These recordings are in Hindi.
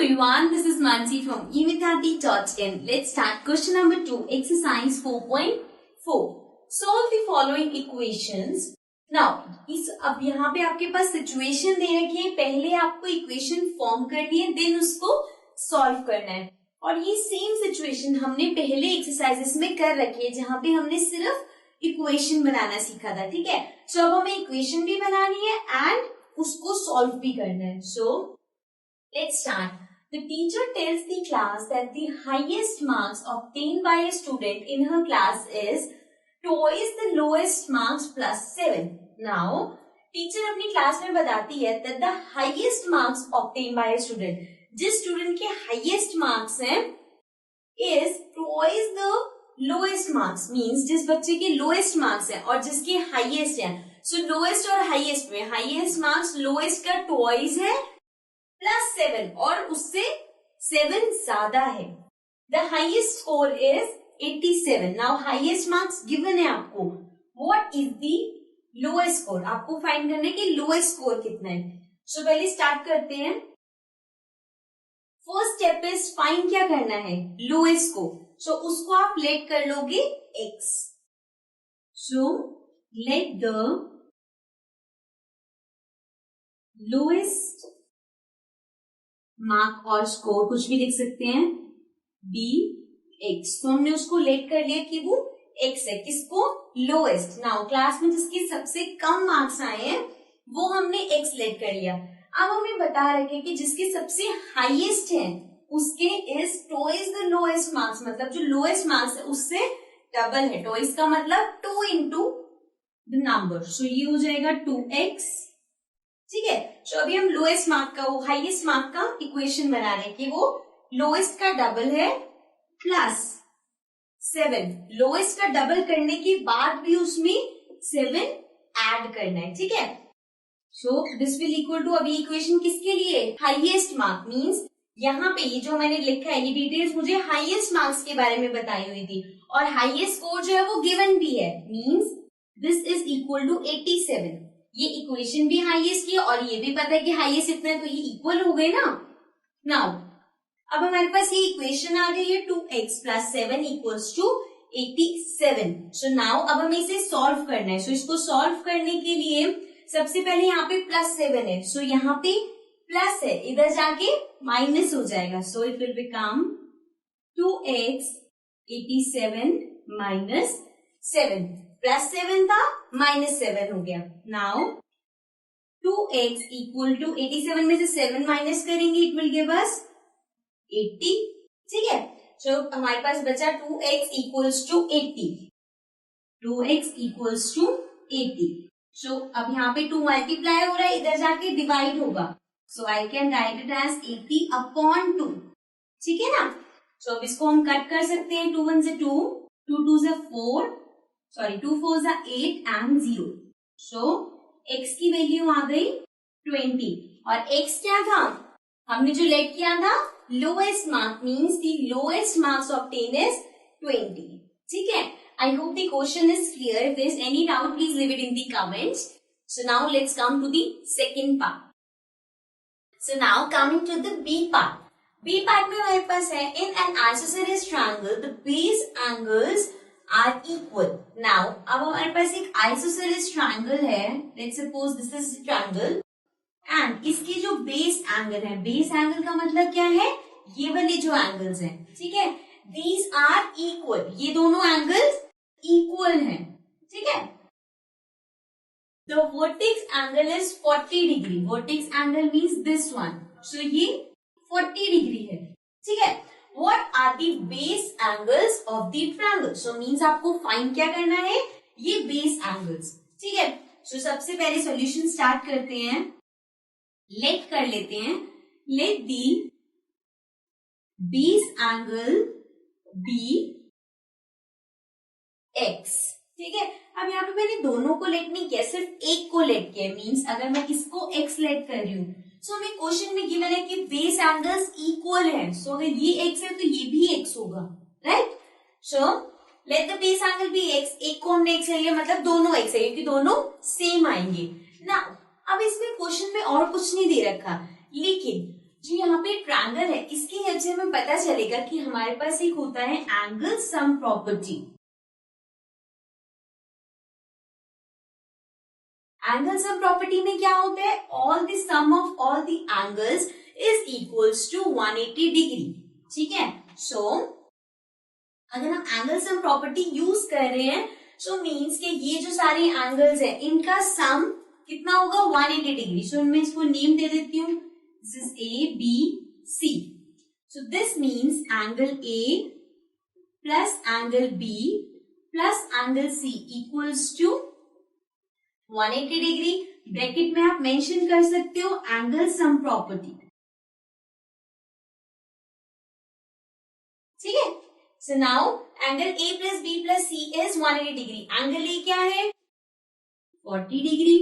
everyone, this is Mansi from evidhati.in. Let's start question number 2, exercise 4.4. Solve the following equations. Now, अब यहाँ पे आपके पास सिचुएशन दे रखी है, पहले आपको इक्वेशन फॉर्म करनी है, देन उसको सॉल्व करना है. और ये सेम सिचुएशन हमने पहले एक्सरसाइजेस में कर रखी है, जहाँ पे हमने सिर्फ इक्वेशन बनाना सीखा था. ठीक है, सो अब हमें इक्वेशन भी बनानी है एंड उसको सॉल्व भी करना है. सो let's start. The teacher tells the class that the highest marks obtained by a student in her class is twice the lowest marks plus 7. Now, teacher अपनी क्लास में बताती है that the highest marks obtained by a student, जिस स्टूडेंट के highest marks हैं, is twice the lowest marks, means जिस बच्चे के lowest marks हैं और जिसके highest हैं. So lowest और highest में highest marks lowest का twice है प्लस 7 और उससे 7 ज्यादा है. The highest score is 87. Now highest marks given है आपको. What is the lowest score? आपको फाइंड करना है कि लोएस्ट स्कोर कितना है. सो पहले स्टार्ट करते हैं. फर्स्ट स्टेप इज फाइंड क्या करना है, लोएस्ट स्कोर. सो उसको आप लेट कर लोगे x. So let the lowest mark और स्कोर, कुछ भी लिख सकते हैं, बी एक्स. तो हमने उसको लेट कर लिया कि वो एक्स है. किसको? लोएस्ट. नाउ क्लास में जिसके सबसे कम मार्क्स आए हैं वो हमने एक्स लेट कर लिया. अब हमें बता रखे कि जिसके सबसे हाईएस्ट है उसके is twice the lowest marks, मतलब जो लोएस्ट मार्क्स है उससे डबल है. ट्वाइस का मतलब 2 इंटू द नंबर. सो ये हो जाएगा 2x. ठीक है, तो अभी हम लोएस्ट मार्क का, वो हाईएस्ट मार्क का इक्वेशन बना रहे हैं कि वो लोएस्ट का डबल है प्लस 7. लोएस्ट का डबल करने के बाद भी उसमें 7 ऐड करना है. ठीक है, so this will equal to, अभी इक्वेशन किसके लिए? Highest mark. मींस यहाँ पे ये जो मैंने लिखा है ये डिटेल्स मुझे हाईएस्ट मार्क्स के बारे में बताई हुई थी और हाईएस्ट स्कोर जो है वो गिवन भी है. Means this is equal to 87. ये इक्वेशन भी हाईएस्ट की और ये भी पता है कि हाईएस्ट इतना है, तो ये इक्वल हो गए ना. नाउ अब हमारे पास ये इक्वेशन आ गई है 2x plus 7 equals to 87. So now अब हमें इसे सॉल्व करना है. सो इसको सॉल्व करने के लिए सबसे पहले यहाँ पे प्लस 7 है. सो यहाँ पे प्लस है, इधर जाके माइनस हो जाएगा. So it will become 2x 87 minus 7. Plus 7 था, माइनस 7 हो गया. नाउ 2x इक्वल टू 87 में से 7 माइनस करेंगे, इट विल गिव अस 80. ठीक है, सो हमारे पास बचा 2x equals to 80. 2x equals to 80. So अब यहाँ पे 2 मल्टीप्लाई हो रहा है, इधर जाके डिवाइड होगा. So I can write it as 80 upon 2. ठीक है ना. सो अब इसको हम कट कर सकते हैं. 2 1 से 2, 2 2 से 4, सॉरी 2 4 जा 8 एंड 0. सो x की वैल्यू आ गई 20 और x क्या था, हमने जो लेट किया था lowest mark, means the lowest marks obtain is 20. ठीक है, I hope the question is clear. If there is any doubt please leave it in the comments. So now let's come to the second part. So now coming to the B part. B part में हमारे पास है, in an isosceles triangle the base angles are equal. Now, अब हमारे पास एक आइसोसेलेस ट्रायंगल है. Let's suppose this is triangle and इसके जो बेस एंगल है, बेस एंगल का मतलब क्या है, ये वाले जो एंगल्स हैं. ठीक है, these are equal. ये दोनों एंगल्स इक्वल हैं. ठीक है, the vertex angle is 40 degree. Vertex angle means this one. So ये 40 degree है. ठीक है, What are the base angles of the triangle? So means आपको फाइंड क्या करना है, ये बेस एंगल्स. ठीक है, सो सबसे पहले सॉल्यूशन स्टार्ट करते हैं. लेट कर लेते हैं, let the base angle be x. ठीक है, अब यहाँ पे मैंने दोनों को लेट नहीं किया, सिर्फ एक को लेट किया. मीन्स अगर मैं इसको x लेट कर रही हूँ, सो हमें क्वेश्चन में गिवन है कि बेस एंगल्स इक्वल है. सो अगर ये x है तो ये भी x होगा, right. So let the base angle be x. एक को हमने x ले लिया, मतलब दोनों x है, क्योंकि दोनों सेम आएंगे ना. अब इसमें क्वेश्चन में और कुछ नहीं दे रखा, लेकिन जो यहाँ पे ट्रायंगल है इसकी हेल्प से हमें पता चलेगा कि हमारे पास एक होता है angle sum property. Angle sum property में क्या होता है, all the sum of all the angles is equals to 180 degree. ठीक है, सो अगर हम एंगल सम प्रॉपर्टी यूज कर रहे हैं सो मीन्स के ये जो सारे एंगल्स है इनका सम कितना होगा 180 डिग्री। सो मैं इसको नेम दे देती हूँ, this is A B C. So this means angle A plus angle B plus angle C equals to 180 degree. Bracket में आप मेंशन कर सकते हो एंगल सम प्रॉपर्टी। ठीक है, so now angle A plus B plus C is 180 degree. Angle A क्या है 40 डिग्री,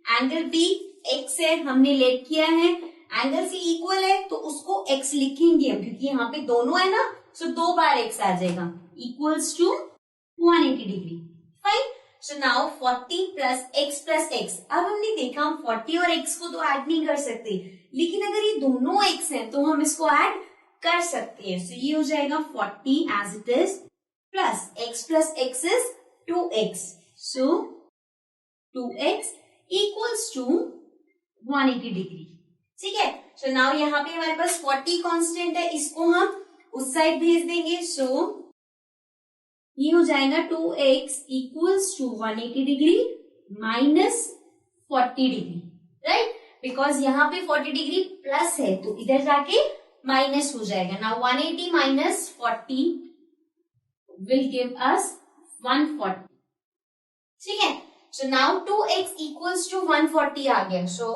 एंगल बी एक्स है हमने लेट किया है, एंगल सी इक्वल है तो उसको एक्स लिखेंगे हम क्योंकि यहाँ पे दोनों है ना, सो 2 बार एक्स आ जाएगा equals to 180 degree. Fine, so now 40 plus x. अब हमने देखा हम 40 और एक्स को तो ऐड नहीं कर सकते, लेकिन अगर ये दोनों एक्स हैं तो हम इसको ऐड कर सकते हैं। सो ये हो जाएगा 40 as it is plus x is 2x। So 2x equals to 180 degree. ठीक है, सो नाउ यहाँ पे हमारे पास 40 कांस्टेंट है, इसको हम उस साइड भेज देंगे। सो ये हो जाएगा 2x equals to 180 degree minus 40 degree, right, because यहाँ पे 40 डिग्री प्लस है तो इधर जाके माइनस हो जाएगा। Now 180 minus 40 will give us 140। ठीक है, so now 2x equals to 140 आ गया। सो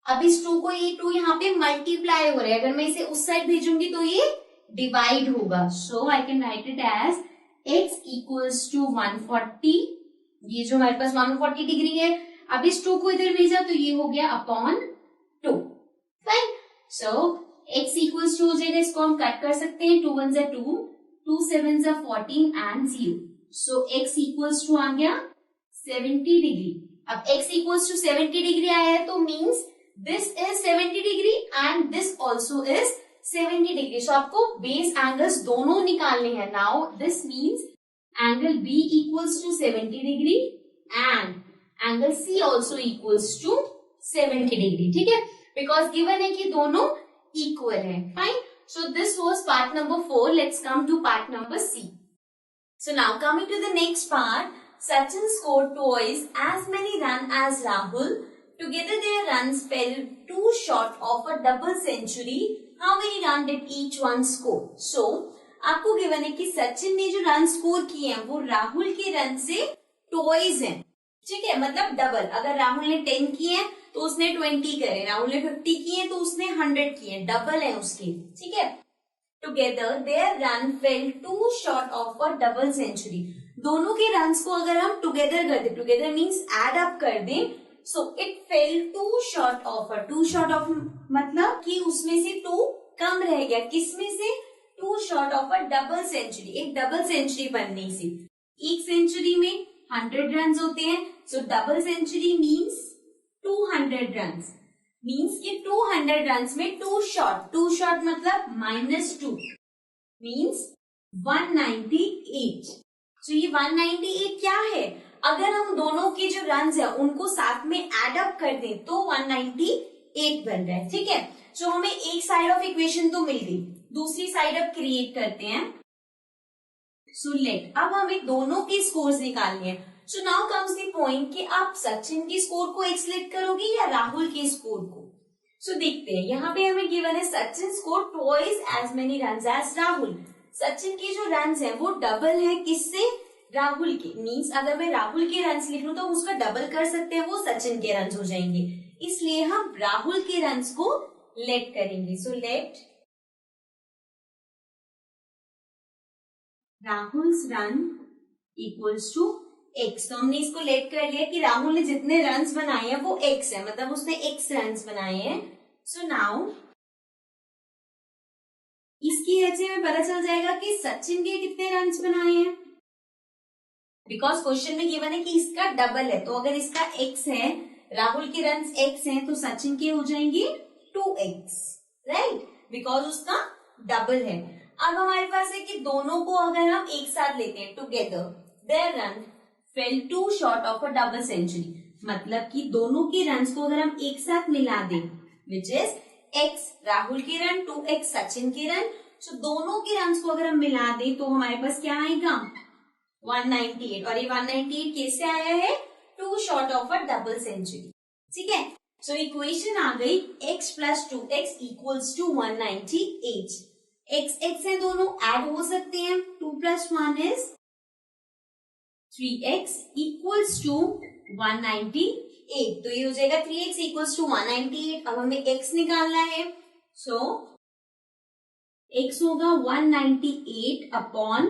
अब इस 2 को ये 2 यहाँ पे मल्टीप्लाई हो रहा है, अगर मैं इसे उस साइड भेजूंगी तो ये डिवाइड होगा। So I can write it as x equals to 140। ये जो हमारे पास 140 डिग्री है, अब इस 2 को इधर भेजा तो ये हो गया upon 2। Fine, so x equals to हो जाएगा, इसको हम कट कर सकते हैं, 2 1 जा 2, 2 7 जा 14 and 0। So x equals to आ गया 70 डिग्री। अब x इक्वल्स टू 70 डिग्री आया है तो means this is 70 degree and this also is 70 degree. So आपको बेस एंगल्स दोनों निकालने हैं। Now this means angle B equals to 70 degree and angle C also equals to 70 degree. ठीक है, बिकॉज गिवन है कि दोनों इक्वल है। Fine, so this was part number 4। Let's come to part number C. So now coming to the next part, Sachin scored twice as many runs as Rahul. Together their runs fell too short of a double century. How many runs did each one score? So आपको गिवन है कि सचिन ने जो रन स्कोर किए हैं वो राहुल के रन से ट्वाइस हैं। ठीक है, मतलब डबल। अगर राहुल ने 10 किए हैं तो उसने 20 करे, राहुल ने 50 किए तो उसने 100 किए, डबल है उसके। ठीक है, Together their run fell too short of a double century. दोनों के रन्स को अगर हम टुगेदर कर दें, टुगेदर मीन्स एड अप कर दें, so it fell two short of मतलब कि उसमें से 2 कम रह गया। किसमें से? Two short of a double century, एक डबल सेंचुरी बनने से। एक सेंचुरी में 100 रन होते हैं, so double century means 200 run. Means कि 200 रन में 2 शॉर्ट मतलब -2 मीन्स 198। तो ये 198 क्या है? अगर हम दोनों के जो रन है उनको साथ में एड अप कर दें तो 198 बन रहा है। ठीक है, सो हमें एक साइड ऑफ इक्वेशन तो मिल गई, दूसरी साइड अब क्रिएट करते हैं। सो लेट, अब हमें दोनों के स्कोर्स निकालने हैं। So now comes the point कि आप सचिन के स्कोर को एक सिलेक्ट करोगे या राहुल के स्कोर को। सो देखते हैं, यहाँ पे हमें गिवन है Sachin score twice as many runs as Rahul. Sachin के जो रन्स हैं वो डबल है किससे? राहुल के। मीन्स अगर मैं राहुल के रन्स लिख लूं तो उसका डबल कर सकते हैं, वो सचिन के रन्स हो जाएंगे, इसलिए हम राहुल के रन्स को लेट करेंगे। So let Rahul's run equals to x. तो हमने इसको लेट कर लिया कि राहुल ने जितने रन्स बनाए हैं वो एक्स है, मतलब उसने एक्स रन्स बनाए हैं। सो नाउ इसकी वजह से हमें पता चल जाएगा कि सचिन के कितने रन्स बनाए हैं, बिकॉज क्वेश्चन में गिवन है कि इसका डबल है। तो अगर इसका एक्स है, राहुल के रन्स एक्स हैं, तो सचिन के हो जाएंगे 2x, राइट, बिकॉज उसका डबल है। अब हमारे पास है कि दोनों को अगर हम एक साथ लेते हैं together, their run fell two short of a double century, मतलब कि दोनों के रन्स को अगर हम एक साथ मिला दें, विच इज x राहुल के रन, 2x सचिन के रन, तो दोनों के रन्स को अगर हम मिला दें तो हमारे पास क्या आएगा 198, और ये 198 कैसे आया है, two short of a double century, ठीक है। सो इक्वेशन आ गई x plus 2x equals to 198। x है दोनों ऐड हो सकते हैं, 2 plus 1 is 3x equals to 198, तो ये हो जाएगा 3x इक्वल्स टू 198। अब हमें x निकालना है, सो x होगा 198 अपॉन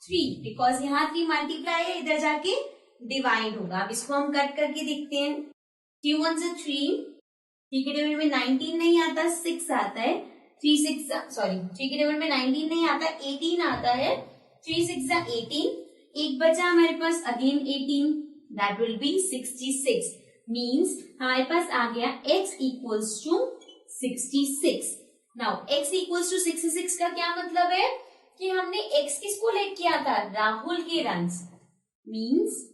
3, बिकॉज यहाँ 3 मल्टीप्लाई है, इधर जाके डिवाइड होगा। अब इसको हम कट करके देखते हैं, 3 1 से 3 के टेबल में 19 नहीं आता, 6 आता है, 3 के टेबल में 19 नहीं आता, 18 आता है, 3 6 18, एक बचा हमारे पास again 18, that will be 66, means हमारे पास आ गया x equals to 66। Now x equals to 66 का क्या मतलब है कि हमने x किसको लेट किया था, राहुल के runs, means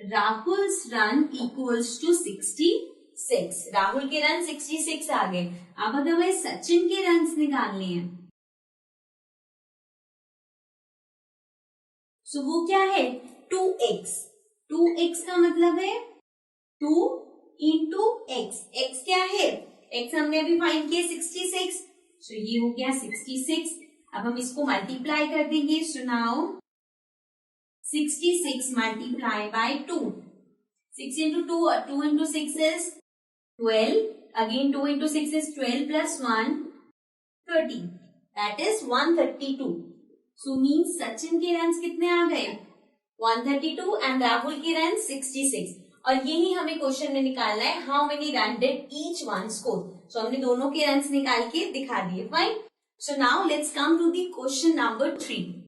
Rahul's run equals to 66, Rahul के रन 66 आ गए। अब अगर हमें सचिन के रन्स निकालने हैं, सो वो क्या है 2x, 2x का मतलब है 2 इंटू x, x क्या है, x हमने अभी फाइंड किया 66, सो ये हो गया 66। अब हम इसको मल्टीप्लाई कर देंगे, so now 66 multiply by 2, 6 into 2 or 2 into 6 is 12, again 2 into 6 is 12 plus 1 13, that is 132। so means Sachin के रन्स कितने आ गए 132 and राहुल के रन 66, और यही हमें क्वेश्चन में निकालना है, how many run did each one score. So हमने दोनों के रन्स निकाल के दिखा दिए, fine. So now let's come to the question number 3।